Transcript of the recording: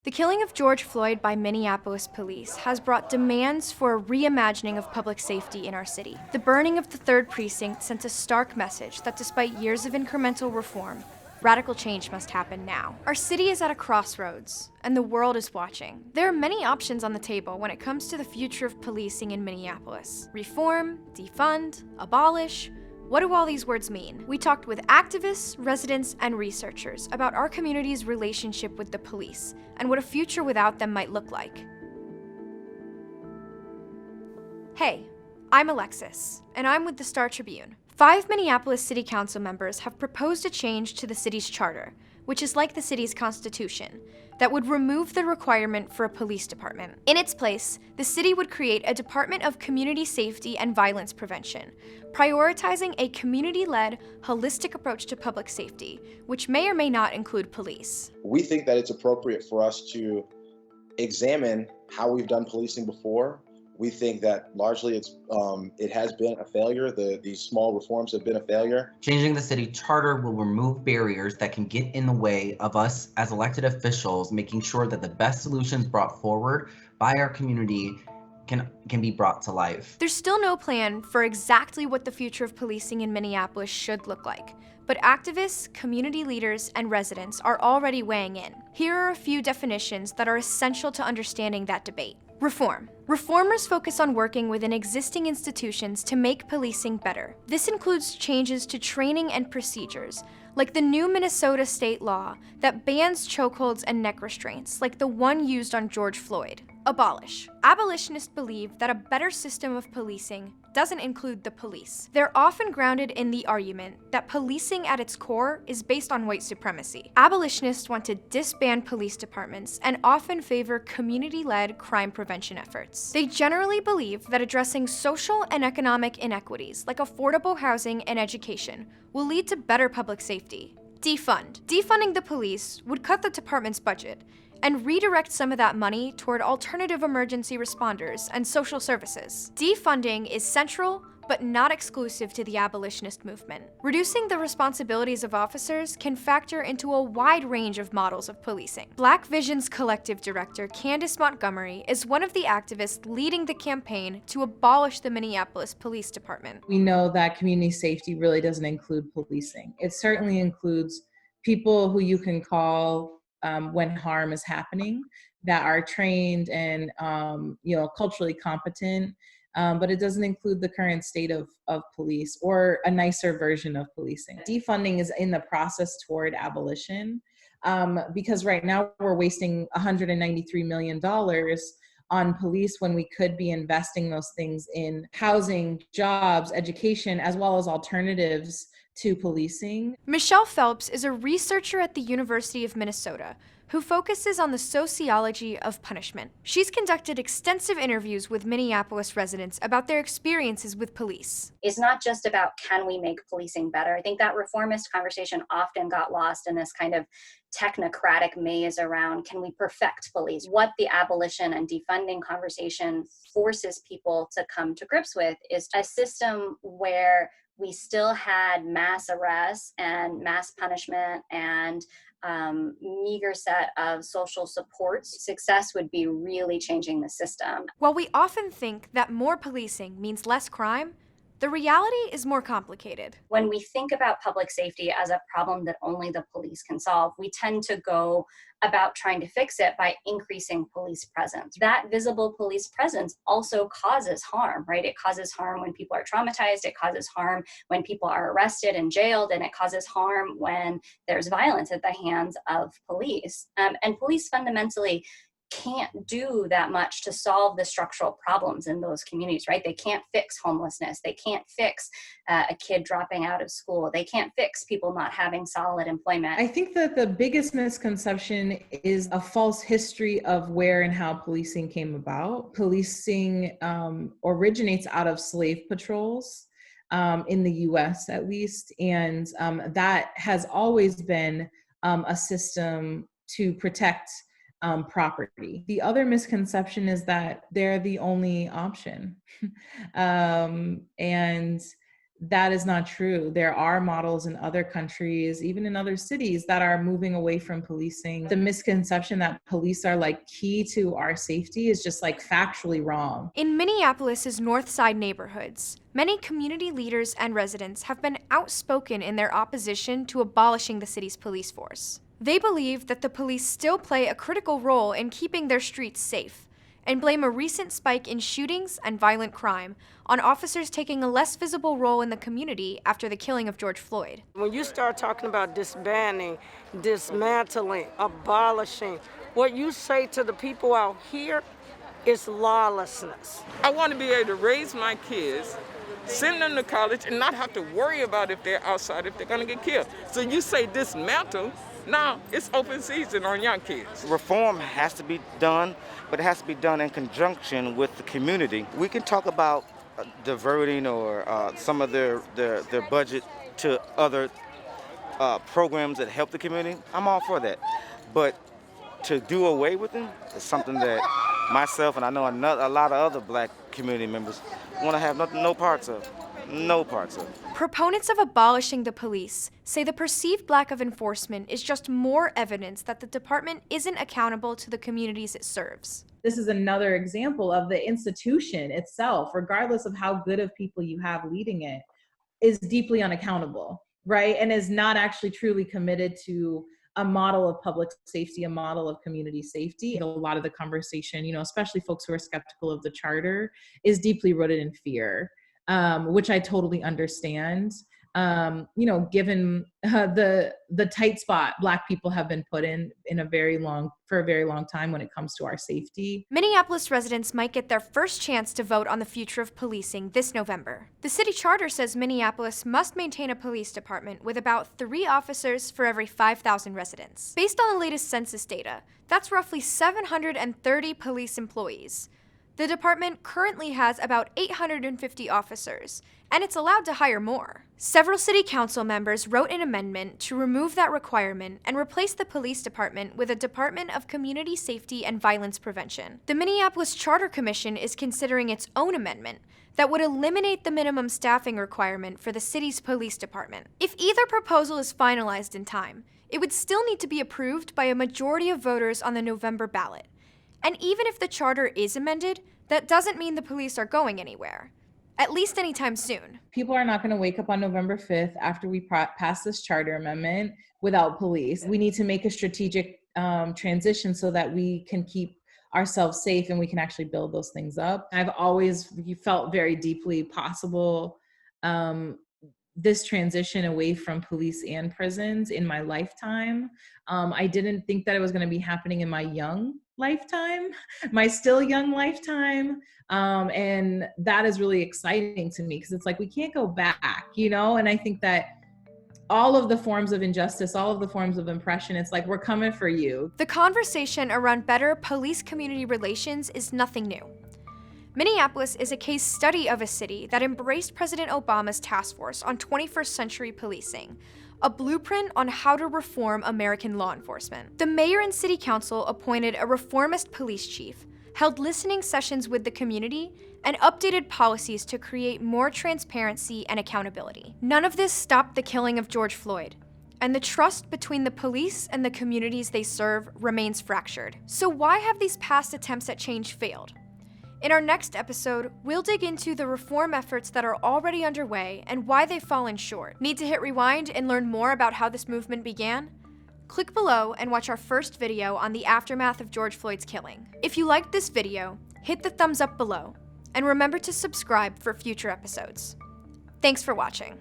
The killing of George Floyd by Minneapolis police has brought demands for a reimagining of public safety in our city. The burning of the 3rd Precinct sent a stark message that despite years of incremental reform, radical change must happen now. Our city is at a crossroads, and the world is watching. There are many options on the table when it comes to the future of policing in Minneapolis. Reform, defund, abolish. What do all these words mean? We talked with activists, residents, and researchers about our community's relationship with the police and what a future without them might look like. Hey, I'm Alexis, and I'm with the Star Tribune. 5 Minneapolis City Council members have proposed a change to the city's charter, which is like the city's constitution, that would remove the requirement for a police department. In its place, the city would create a Department of Community Safety and Violence Prevention, prioritizing a community-led, holistic approach to public safety, which may or may not include police. We think that it's appropriate for us to examine how we've done policing before. We think that largely it has been a failure. These small reforms have been a failure. Changing the city charter will remove barriers that can get in the way of us as elected officials, making sure that the best solutions brought forward by our community can be brought to life. There's still no plan for exactly what the future of policing in Minneapolis should look like, but activists, community leaders, and residents are already weighing in. Here are a few definitions that are essential to understanding that debate. Reform. Reformers focus on working within existing institutions to make policing better. This includes changes to training and procedures, like the new Minnesota state law that bans chokeholds and neck restraints, like the one used on George Floyd. Abolish. Abolitionists believe that a better system of policing doesn't include the police. They're often grounded in the argument that policing at its core is based on white supremacy. Abolitionists want to disband police departments and often favor community-led crime prevention efforts. They generally believe that addressing social and economic inequities, like affordable housing and education, will lead to better public safety. Defund. Defunding the police would cut the department's budget and redirect some of that money toward alternative emergency responders and social services. Defunding is central, but not exclusive to the abolitionist movement. Reducing the responsibilities of officers can factor into a wide range of models of policing. Black Vision's collective director, Candace Montgomery, is one of the activists leading the campaign to abolish the Minneapolis Police Department. We know that community safety really doesn't include policing. It certainly includes people who you can call when harm is happening, that are trained and culturally competent, but it doesn't include the current state of police or a nicer version of policing. Defunding is in the process toward abolition because right now we're wasting $193 million on police when we could be investing those things in housing, jobs, education, as well as alternatives to policing. Michelle Phelps is a researcher at the University of Minnesota who focuses on the sociology of punishment. She's conducted extensive interviews with Minneapolis residents about their experiences with police. It's not just about can we make policing better. I think that reformist conversation often got lost in this kind of technocratic maze around can we perfect police. What the abolition and defunding conversation forces people to come to grips with is a system where we still had mass arrests and mass punishment and meager set of social supports. Success would be really changing the system. While we often think that more policing means less crime, the reality is more complicated. When we think about public safety as a problem that only the police can solve, we tend to go about trying to fix it by increasing police presence. That visible police presence also causes harm, right? It causes harm when people are traumatized, it causes harm when people are arrested and jailed, and it causes harm when there's violence at the hands of police. And police fundamentally can't do that much to solve the structural problems in those communities, right? They can't fix homelessness. They can't fix a kid dropping out of school. They can't fix people not having solid employment. I think that the biggest misconception is a false history of where and how policing came about. Policing originates out of slave patrols. In the US at least, and that has always been a system to protect property. The other misconception is that they're the only option. And that is not true. There are models in other countries, even in other cities, that are moving away from policing. The misconception that police are like key to our safety is just like factually wrong. In Minneapolis's North Side neighborhoods, many community leaders and residents have been outspoken in their opposition to abolishing the city's police force. They believe that the police still play a critical role in keeping their streets safe, and blame a recent spike in shootings and violent crime on officers taking a less visible role in the community after the killing of George Floyd. When you start talking about disbanding, dismantling, abolishing, what you say to the people out here is lawlessness. I want to be able to raise my kids, send them to college, and not have to worry about if they're outside, if they're going to get killed. So you say dismantle, now it's open season on young kids. Reform has to be done, but it has to be done in conjunction with the community. We can talk about diverting or some of their budget to other programs that help the community. I'm all for that. But to do away with them is something that myself and I know a lot of other black community members want to have no parts of. No parts of it. Proponents of abolishing the police say the perceived lack of enforcement is just more evidence that the department isn't accountable to the communities it serves. This is another example of the institution itself, regardless of how good of people you have leading it, is deeply unaccountable, right? And is not actually truly committed to a model of public safety, a model of community safety. A lot of the conversation, especially folks who are skeptical of the charter, is deeply rooted in fear. Which I totally understand, given the tight spot Black people have been put in for a very long time when it comes to our safety. Minneapolis residents might get their first chance to vote on the future of policing this November. The city charter says Minneapolis must maintain a police department with about 3 officers for every 5,000 residents. Based on the latest census data, that's roughly 730 police employees. The department currently has about 850 officers, and it's allowed to hire more. Several city council members wrote an amendment to remove that requirement and replace the police department with a Department of Community Safety and Violence Prevention. The Minneapolis Charter Commission is considering its own amendment that would eliminate the minimum staffing requirement for the city's police department. If either proposal is finalized in time, it would still need to be approved by a majority of voters on the November ballot. And even if the charter is amended, that doesn't mean the police are going anywhere, at least anytime soon. People are not going to wake up on November 5th after we pass this charter amendment without police. We need to make a strategic transition so that we can keep ourselves safe and we can actually build those things up. I've always felt very deeply possible this transition away from police and prisons in my lifetime. I didn't think that it was going to be happening in my young lifetime, my still young lifetime. And that is really exciting to me because it's like, we can't go back, and I think that all of the forms of injustice, all of the forms of oppression, it's like, we're coming for you. The conversation around better police-community relations is nothing new. Minneapolis is a case study of a city that embraced President Obama's task force on 21st century policing, a blueprint on how to reform American law enforcement. The mayor and city council appointed a reformist police chief, held listening sessions with the community, and updated policies to create more transparency and accountability. None of this stopped the killing of George Floyd, and the trust between the police and the communities they serve remains fractured. So why have these past attempts at change failed? In our next episode, we'll dig into the reform efforts that are already underway and why they've fallen short. Need to hit rewind and learn more about how this movement began? Click below and watch our first video on the aftermath of George Floyd's killing. If you liked this video, hit the thumbs up below, and remember to subscribe for future episodes. Thanks for watching.